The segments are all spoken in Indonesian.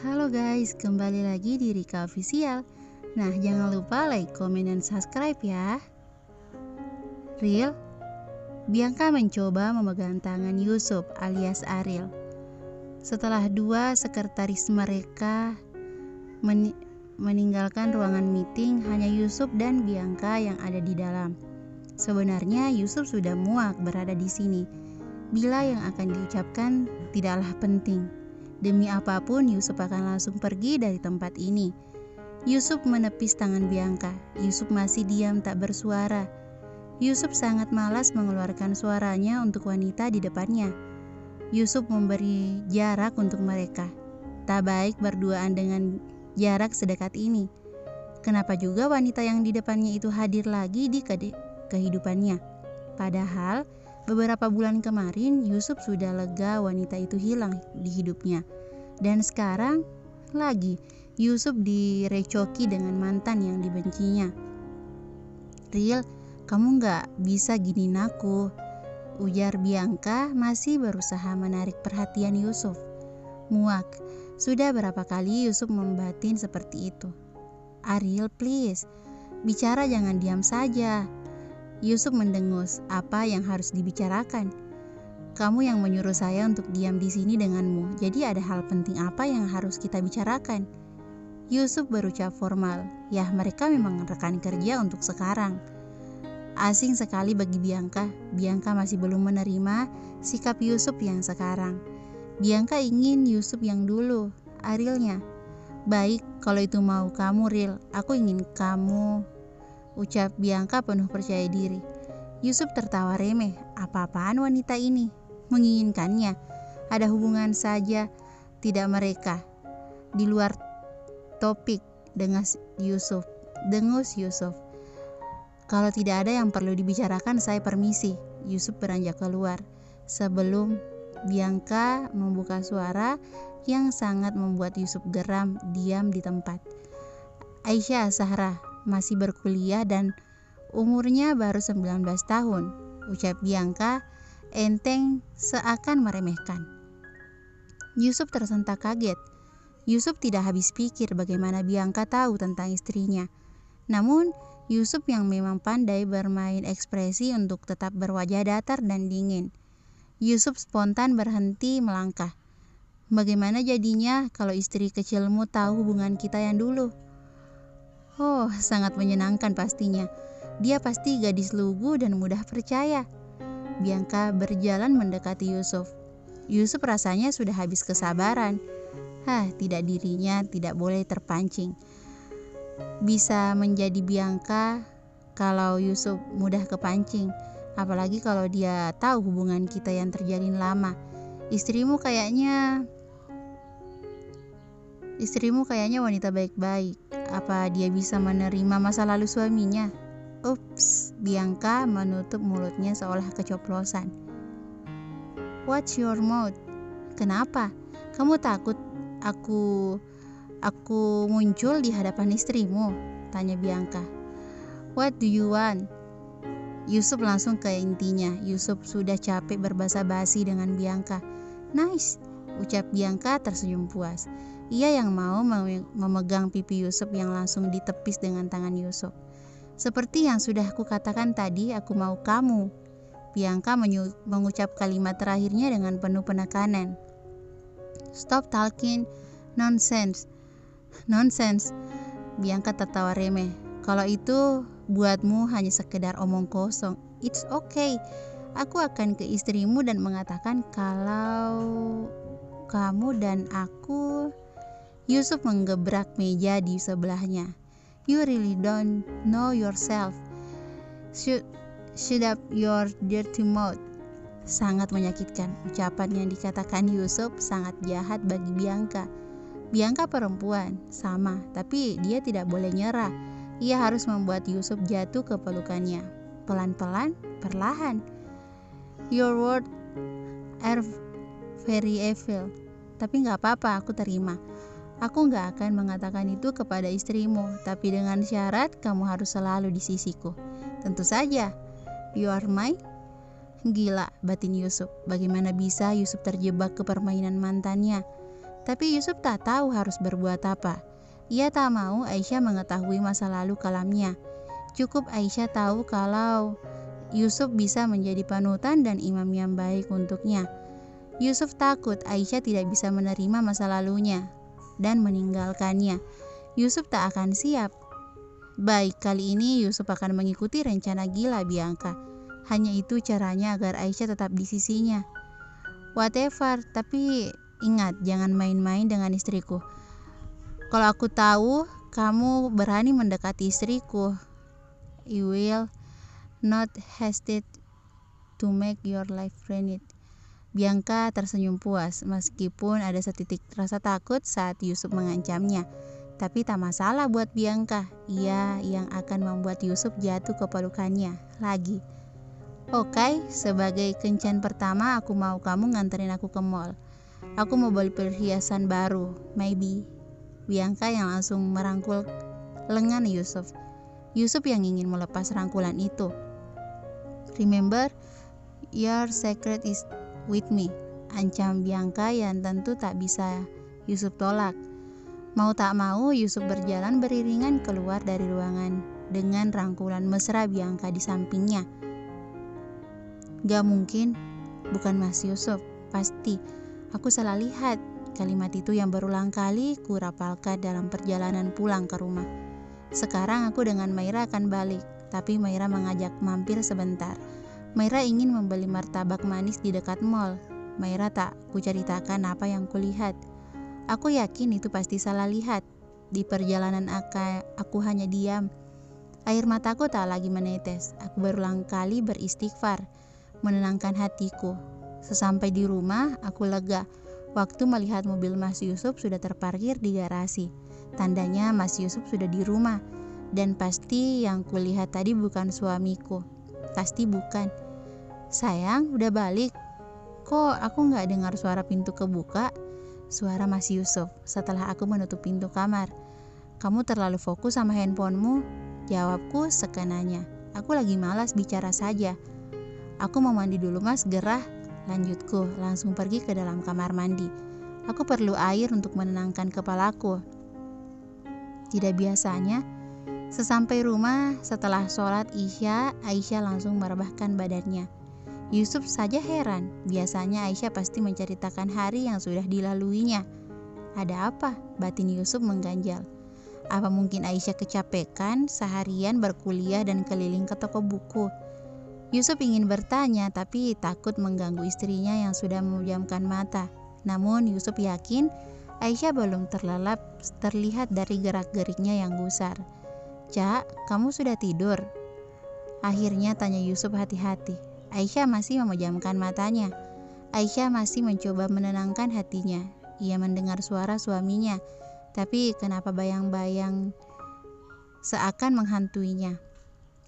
Halo guys, kembali lagi di Rika Official. Nah, jangan lupa like, komen, dan subscribe ya. Real, Bianca mencoba memegang tangan Yusuf alias Ariel. Setelah dua sekretaris mereka meninggalkan ruangan meeting, hanya Yusuf dan Bianca yang ada di dalam. Sebenarnya Yusuf sudah muak berada di sini. Bila yang akan diucapkan tidaklah penting. Demi apapun, Yusuf akan langsung pergi dari tempat ini. Yusuf menepis tangan Bianca. Yusuf masih diam tak bersuara. Yusuf sangat malas mengeluarkan suaranya untuk wanita di depannya. Yusuf memberi jarak untuk mereka. Tak baik berduaan dengan jarak sedekat ini. Kenapa juga wanita yang di depannya itu hadir lagi di kehidupannya? Padahal beberapa bulan kemarin Yusuf sudah lega wanita itu hilang di hidupnya. Dan sekarang lagi Yusuf direcoki dengan mantan yang dibencinya. Real, kamu gak bisa giniin aku, ujar Bianca masih berusaha menarik perhatian Yusuf. Muak, sudah berapa kali Yusuf membatin seperti itu. Ariel, please, bicara, jangan diam saja. Yusuf mendengus, apa yang harus dibicarakan? Kamu yang menyuruh saya untuk diam di sini denganmu, jadi ada hal penting apa yang harus kita bicarakan? Yusuf berucap formal, ya mereka memang rekan kerja untuk sekarang. Asing sekali bagi Bianca. Bianca masih belum menerima sikap Yusuf yang sekarang. Bianca ingin Yusuf yang dulu, Arielnya. Baik, kalau itu mau kamu, Real, aku ingin kamu, ucap Bianca penuh percaya diri. Yusuf tertawa remeh. Apa-apaan wanita ini? Menginginkannya? Ada hubungan saja tidak mereka? Di luar topik, dengus Yusuf. Kalau tidak ada yang perlu dibicarakan, saya permisi. Yusuf beranjak keluar. Sebelum Bianca membuka suara yang sangat membuat Yusuf geram, diam di tempat. Aisyah Zahra masih berkuliah dan umurnya baru 19 tahun, ucap Bianca enteng seakan meremehkan. Yusuf tersentak kaget. Yusuf tidak habis pikir bagaimana Bianca tahu tentang istrinya. Namun, Yusuf yang memang pandai bermain ekspresi untuk tetap berwajah datar dan dingin. Yusuf spontan berhenti melangkah. Bagaimana jadinya kalau istri kecilmu tahu hubungan kita yang dulu? Oh, sangat menyenangkan pastinya. Dia pasti gadis lugu dan mudah percaya. Bianca berjalan mendekati Yusuf. Yusuf rasanya sudah habis kesabaran. Tidak, dirinya tidak boleh terpancing. Bisa menjadi Bianca kalau Yusuf mudah kepancing. Apalagi kalau dia tahu hubungan kita yang terjalin lama. Istrimu kayaknya wanita baik-baik. Apa dia bisa menerima masa lalu suaminya? Ups, Bianca menutup mulutnya seolah keceplosan. What's your mouth? Kenapa? Kamu takut aku muncul di hadapan istrimu? Tanya Bianca. What do you want? Yusuf langsung ke intinya. Yusuf sudah capek berbasa-basi dengan Bianca. Nice, ucap Bianca tersenyum puas. Ia yang mau memegang pipi Yusuf yang langsung ditepis dengan tangan Yusuf. Seperti yang sudah aku katakan tadi, aku mau kamu. Bianca mengucap kalimat terakhirnya dengan penuh penekanan. Stop talking nonsense. Nonsense. Bianca tertawa remeh. Kalau itu buatmu hanya sekedar omong kosong, it's okay. Aku akan ke istrimu dan mengatakan kalau kamu dan aku. Yusuf menggebrak meja di sebelahnya. You really don't know yourself. Shut up your dirty mouth. Sangat menyakitkan. Ucapan yang dikatakan Yusuf sangat jahat bagi Bianca. Bianca perempuan, sama, tapi dia tidak boleh nyerah. Ia harus membuat Yusuf jatuh ke pelukannya. Pelan-pelan, perlahan. Your words are very evil. Tapi gak apa-apa, aku terima. Aku gak akan mengatakan itu kepada istrimu, tapi dengan syarat kamu harus selalu di sisiku. Tentu saja. You are mine? Gila, batin Yusuf. Bagaimana bisa Yusuf terjebak ke permainan mantannya? Tapi Yusuf tak tahu harus berbuat apa. Ia tak mau Aisyah mengetahui masa lalu kelamnya. Cukup Aisyah tahu kalau Yusuf bisa menjadi panutan dan imam yang baik untuknya. Yusuf takut Aisyah tidak bisa menerima masa lalunya dan meninggalkannya. Yusuf tak akan siap. Baik, kali ini Yusuf akan mengikuti rencana gila Bianca. Hanya itu caranya agar Aisyah tetap di sisinya. Whatever, tapi ingat jangan main-main dengan istriku. Kalau aku tahu kamu berani mendekati istriku, I will not hesitate to make your life renit. Bianca tersenyum puas meskipun ada setitik rasa takut saat Yusuf mengancamnya. Tapi tak masalah buat Bianca, ia yang akan membuat Yusuf jatuh ke pelukannya lagi. Oke, sebagai kencan pertama aku mau kamu nganterin aku ke mall. Aku mau beli perhiasan baru, maybe. Bianca yang langsung merangkul lengan Yusuf. Yusuf yang ingin melepas rangkulan itu. Remember, your secret is with me. Ancam Bianca yang tentu tak bisa Yusuf tolak. Mau tak mau, Yusuf berjalan beriringan keluar dari ruangan dengan rangkulan mesra Bianca di sampingnya. Gak mungkin, bukan Mas Yusuf, pasti. Aku salah lihat. Kalimat itu yang berulang kali kurapalkan dalam perjalanan pulang ke rumah. Sekarang aku dengan Maira akan balik, tapi Maira mengajak mampir sebentar. Maira ingin membeli martabak manis di dekat mall. Maira tak kuceritakan apa yang kulihat. Aku yakin itu pasti salah lihat. Di perjalanan aku hanya diam. Air mataku tak lagi menetes. Aku berulang kali beristighfar, menenangkan hatiku. Sesampai di rumah, aku lega. Waktu melihat mobil Mas Yusuf sudah terparkir di garasi. Tandanya Mas Yusuf sudah di rumah. Dan pasti yang kulihat tadi bukan suamiku. Pasti bukan. Sayang, udah balik. Kok aku gak dengar suara pintu kebuka? Suara Mas Yusuf setelah aku menutup pintu kamar. Kamu terlalu fokus sama handphonemu? Jawabku sekenanya. Aku lagi malas bicara saja. Aku mau mandi dulu Mas, gerah. Lanjutku, langsung pergi ke dalam kamar mandi. Aku perlu air untuk menenangkan kepalaku. Tidak biasanya, sesampai rumah setelah sholat Isya, Aisyah langsung merebahkan badannya. Yusuf saja heran, biasanya Aisyah pasti menceritakan hari yang sudah dilaluinya. Ada apa? Batin Yusuf mengganjal. Apa mungkin Aisyah kecapekan seharian berkuliah dan keliling ke toko buku? Yusuf ingin bertanya tapi takut mengganggu istrinya yang sudah memejamkan mata. Namun Yusuf yakin Aisyah belum terlelap terlihat dari gerak-geriknya yang gusar. Cak, kamu sudah tidur? Akhirnya tanya Yusuf hati-hati. Aisyah masih memejamkan matanya. Aisyah masih mencoba menenangkan hatinya. Ia mendengar suara suaminya, tapi kenapa bayang-bayang seakan menghantuinya.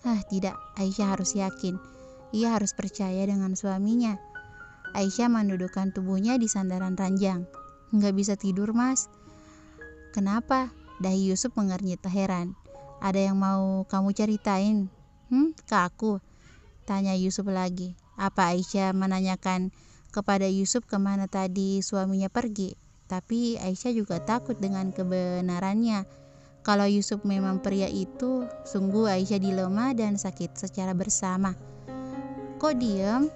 Tidak, Aisyah harus yakin. Ia harus percaya dengan suaminya. Aisyah mendudukkan tubuhnya di sandaran ranjang. Nggak bisa tidur, Mas. Kenapa? Dahi Yusuf mengernyit heran. Ada yang mau kamu ceritain? Ke aku? Tanya Yusuf lagi. Apa Aisyah menanyakan kepada Yusuf kemana tadi suaminya pergi? Tapi Aisyah juga takut dengan kebenarannya. Kalau Yusuf memang pria itu, sungguh Aisyah dilema dan sakit secara bersama. Kok diam?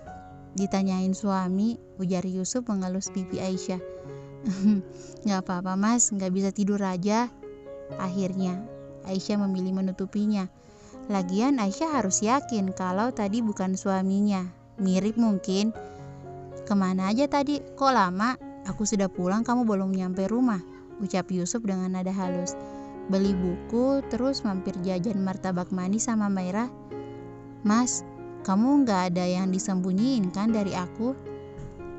Ditanyain suami, ujar Yusuf mengelus pipi Aisyah. Gak apa-apa Mas, gak bisa tidur aja. Akhirnya Aisyah memilih menutupinya. Lagian Aisyah harus yakin kalau tadi bukan suaminya. Mirip mungkin. Kemana aja tadi? Kok lama? Aku sudah pulang, kamu belum nyampe rumah, ucap Yusuf dengan nada halus. Beli buku, terus mampir jajan martabak manis sama Maira. Mas, kamu gak ada yang disembunyiin kan dari aku?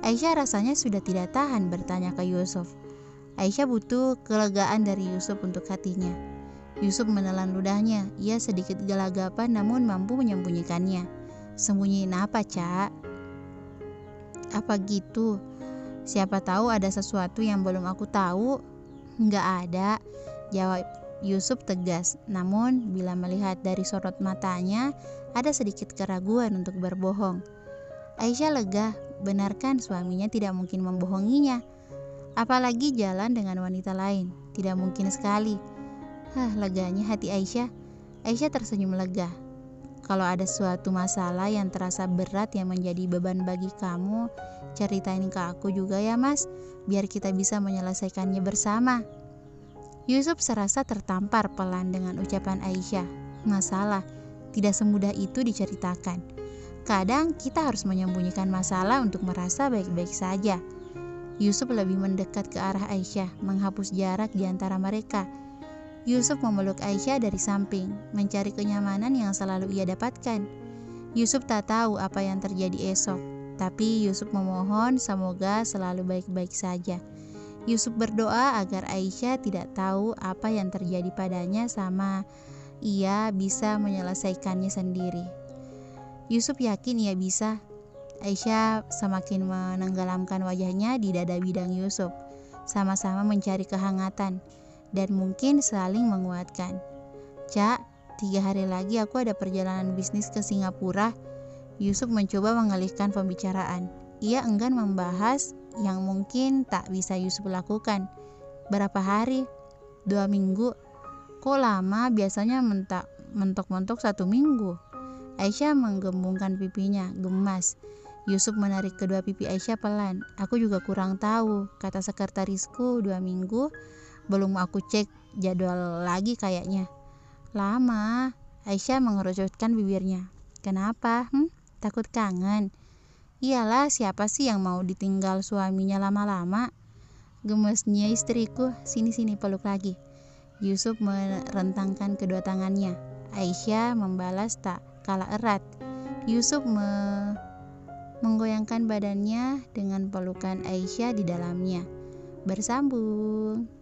Aisyah rasanya sudah tidak tahan bertanya ke Yusuf. Aisyah butuh kelegaan dari Yusuf untuk hatinya. Yusuf menelan ludahnya. Ia sedikit gelagapan namun mampu menyembunyikannya. Sembunyiin apa, Cak? Apa gitu? Siapa tahu ada sesuatu yang belum aku tahu. Nggak ada, jawab Yusuf tegas. Namun bila melihat dari sorot matanya, ada sedikit keraguan untuk berbohong. Aisyah lega, benarkan suaminya tidak mungkin membohonginya. Apalagi jalan dengan wanita lain. Tidak mungkin sekali. Leganya hati Aisyah. Aisyah tersenyum lega. Kalau ada suatu masalah yang terasa berat yang menjadi beban bagi kamu, ceritain ke aku juga ya mas, biar kita bisa menyelesaikannya bersama. Yusuf serasa tertampar pelan dengan ucapan Aisyah. Masalah tidak semudah itu diceritakan. Kadang kita harus menyembunyikan masalah untuk merasa baik-baik saja. Yusuf lebih mendekat ke arah Aisyah, menghapus jarak di antara mereka. Yusuf memeluk Aisyah dari samping, mencari kenyamanan yang selalu ia dapatkan. Yusuf tak tahu apa yang terjadi esok, tapi Yusuf memohon semoga selalu baik-baik saja. Yusuf berdoa agar Aisyah tidak tahu apa yang terjadi padanya sama ia bisa menyelesaikannya sendiri. Yusuf yakin ia bisa. Aisyah semakin menenggelamkan wajahnya di dada bidang Yusuf, sama-sama mencari kehangatan dan mungkin saling menguatkan. Cak, 3 hari lagi aku ada perjalanan bisnis ke Singapura. Yusuf mencoba mengalihkan pembicaraan. Ia enggan membahas yang mungkin tak bisa Yusuf lakukan. Berapa hari? 2 minggu. Kok lama? Biasanya mentok-mentok 1 minggu. Aisyah menggembungkan pipinya, gemas. Yusuf menarik kedua pipi Aisyah pelan. Aku juga kurang tahu, kata sekretarisku 2 minggu. Belum aku cek jadwal lagi kayaknya. Lama. Aisyah mengerucutkan bibirnya. Kenapa? Takut kangen? Iyalah, siapa sih yang mau ditinggal suaminya lama-lama? Gemesnya istriku. Sini peluk lagi. Yusuf merentangkan kedua tangannya. Aisyah membalas tak kalah erat. Yusuf menggoyangkan badannya dengan pelukan Aisyah di dalamnya. Bersambung.